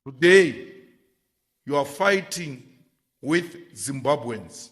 Today, you are fighting with Zimbabweans.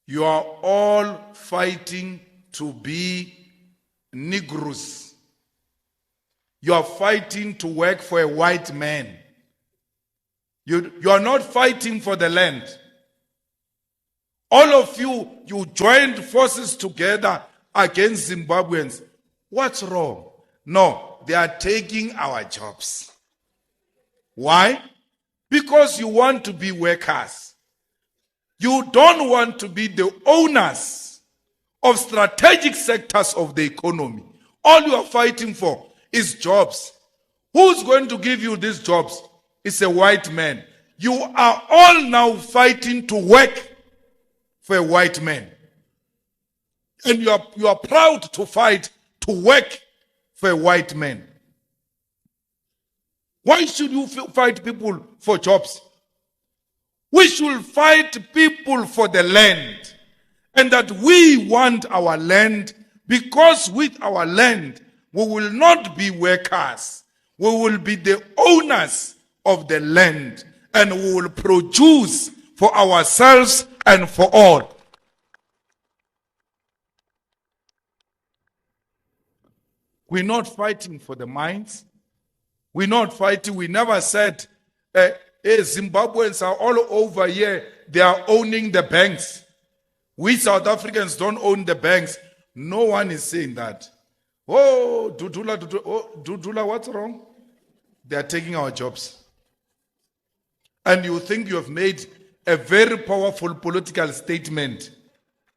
You are all fighting to be Negroes. You are fighting to work for a white man. You are not fighting for the land. All of you joined forces together against Zimbabweans. What's wrong? No, they are taking our jobs. Why? Because you want to be workers. You don't want to be the owners of strategic sectors of the economy. All you are fighting for is jobs. Who's going to give you these jobs? It's a white man. You are all now fighting to work for a white man. And you are proud to fight to work for a white man. Why should you fight people for jobs? We should fight people for the land. And that we want our land, because with our land, we will not be workers. We will be the owners of the land. And we will produce for ourselves and for all. We're not fighting for the mines. We're not fighting. We never said, hey, Zimbabweans are all over here. They are owning the banks. We South Africans don't own the banks. No one is saying that. Oh, Dudula, what's wrong? They are taking our jobs. And you think you have made a very powerful political statement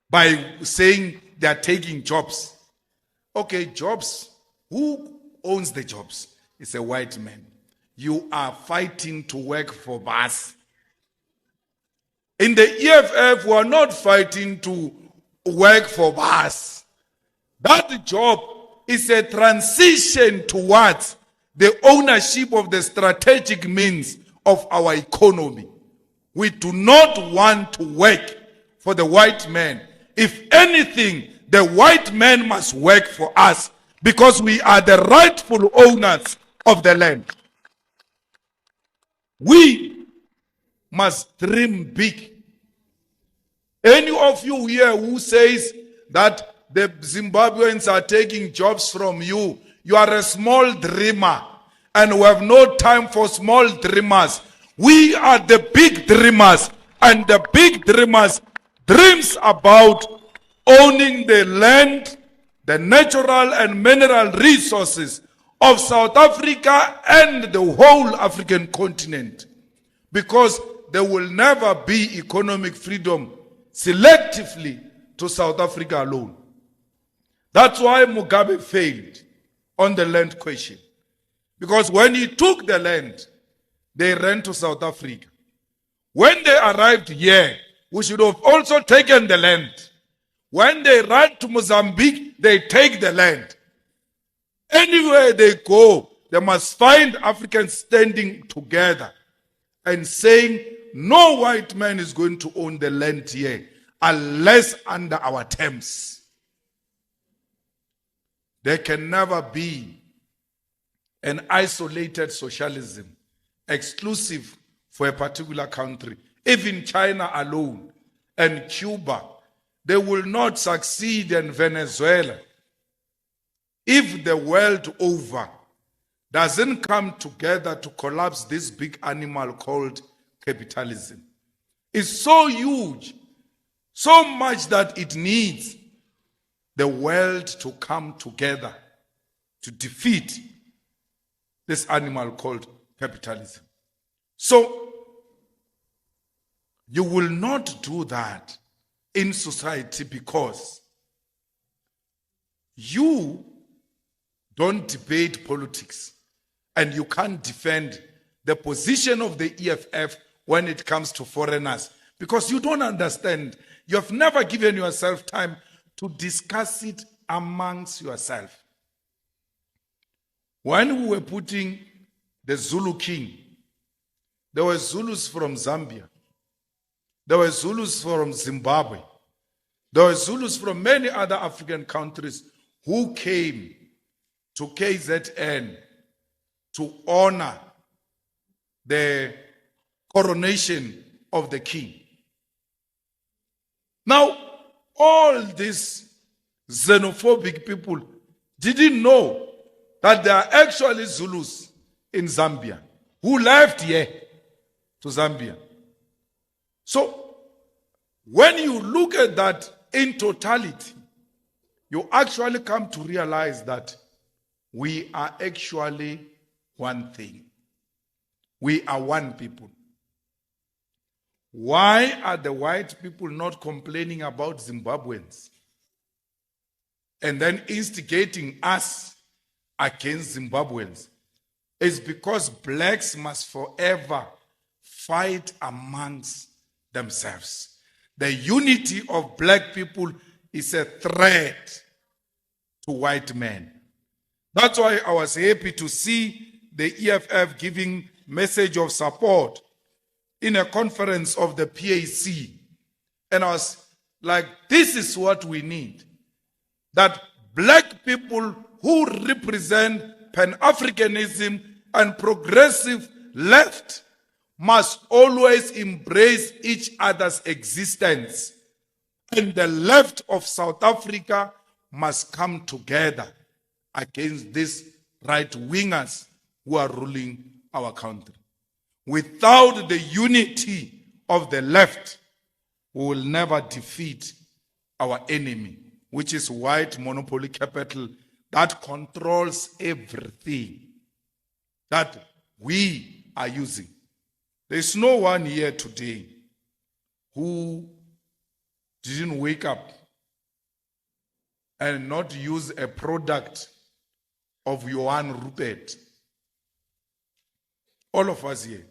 by saying they are taking jobs. Okay, jobs. Who owns the jobs? It's a white man. You are fighting to work for us. In the EFF, we are not fighting to work for us. That job is a transition towards the ownership of the strategic means of our economy. We do not want to work for the white man. If anything, the white man must work for us because we are the rightful owners of the land. We must dream big. Any of you here who says that the Zimbabweans are taking jobs from you, you are a small dreamer. And we have no time for small dreamers. We are the big dreamers. And the big dreamers dreams about owning the land, the natural and mineral resources of South Africa and the whole African continent. Because there will never be economic freedom selectively to South Africa alone. That's why Mugabe failed on the land question. Because when he took the land, they ran to South Africa. When they arrived here, we should have also taken the land. When they ran to Mozambique, they take the land. Anywhere they go, they must find Africans standing together and saying, no white man is going to own the land here unless under our terms. There can never be an isolated socialism exclusive for a particular country. Even China alone and Cuba, they will not succeed in Venezuela if the world over doesn't come together to collapse this big animal called capitalism. It's so huge, so much that it needs the world to come together to defeat this animal called capitalism. So, you will not do that in society because you don't debate politics and you can't defend the position of the EFF when it comes to foreigners because you don't understand. You have never given yourself time to discuss it amongst yourself. When we were putting the Zulu king, there were Zulus from Zambia. There were Zulus from Zimbabwe. There were Zulus from many other African countries who came to KZN to honor the coronation of the king. Now, all these xenophobic people didn't know that there are actually Zulus in Zambia who left here to Zambia. So, when you look at that in totality, you actually come to realize that we are actually one thing. We are one people. Why are the white people not complaining about Zimbabweans and then instigating us against Zimbabweans? It's because blacks must forever fight amongst themselves. The unity of black people is a threat to white men. That's why I was happy to see the EFF giving message of support in a conference of the PAC. And I was like, this is what we need. That black people who represent Pan-Africanism and progressive left must always embrace each other's existence. And the left of South Africa must come together against these right-wingers who are ruling our country. Without the unity of the left, we will never defeat our enemy, which is white monopoly capital that controls everything that we are using. There's no one here today who didn't wake up and not use a product of Johan Rupert. All of us here,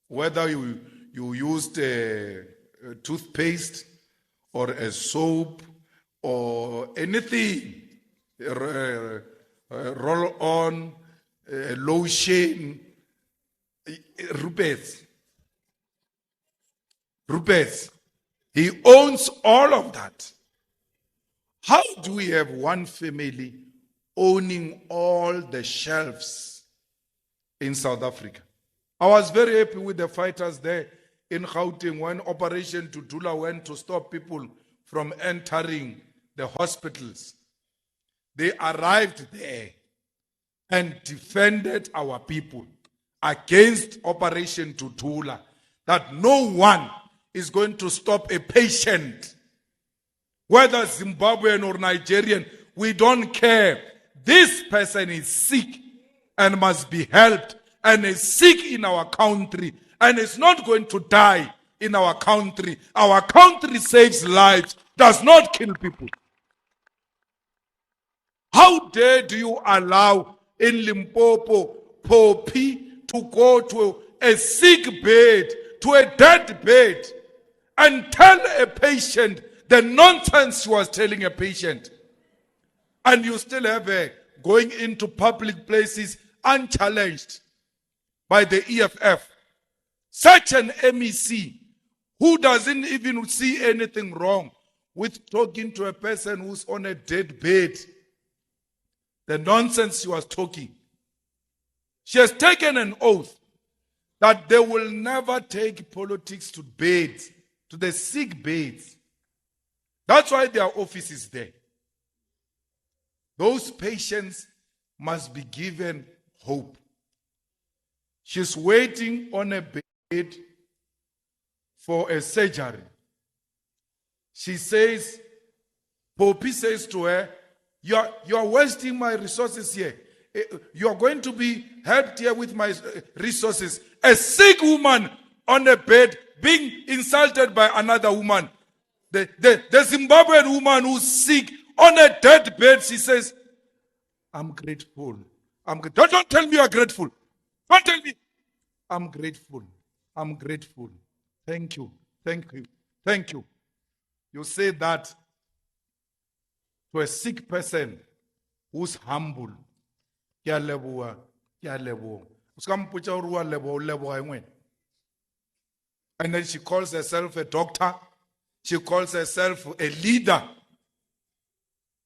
whether you used a toothpaste or a soap or anything, roll on, lotion, Rupert, he owns all of that. How do we have one family owning all the shelves in South Africa? I was very happy with the fighters there in Gauteng when Operation Tutula went to stop people from entering the hospitals. They arrived there and defended our people against Operation Tutula, that no one is going to stop a patient, whether Zimbabwean or Nigerian, we don't care. This person is sick and must be helped and is sick in our country and is not going to die in our country. Our country saves lives, does not kill people. How dare do you allow in Limpopo, Poppy, to go to a sick bed, to a dead bed, and tell a patient the nonsense she was telling a patient? And you still have her going into public places unchallenged by the EFF. Such an MEC who doesn't even see anything wrong with talking to a person who's on a dead bed. The nonsense she was talking. She has taken an oath that they will never take politics to beds, to the sick beds. That's why their office is there. Those patients must be given hope. She's waiting on a bed for a surgery. She says, Poppy says to her, you are wasting my resources here. You are going to be helped here with my resources. A sick woman on a bed being insulted by another woman. The Zimbabwean woman who's sick on a dead bed, she says, I'm grateful. Don't tell me you are grateful. Don't tell me. I'm grateful. I'm grateful. Thank you. Thank you. Thank you. You say that to a sick person who's humble. And then she calls herself a doctor. She calls herself a leader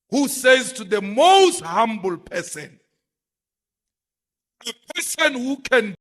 who says to the most humble person, A person who can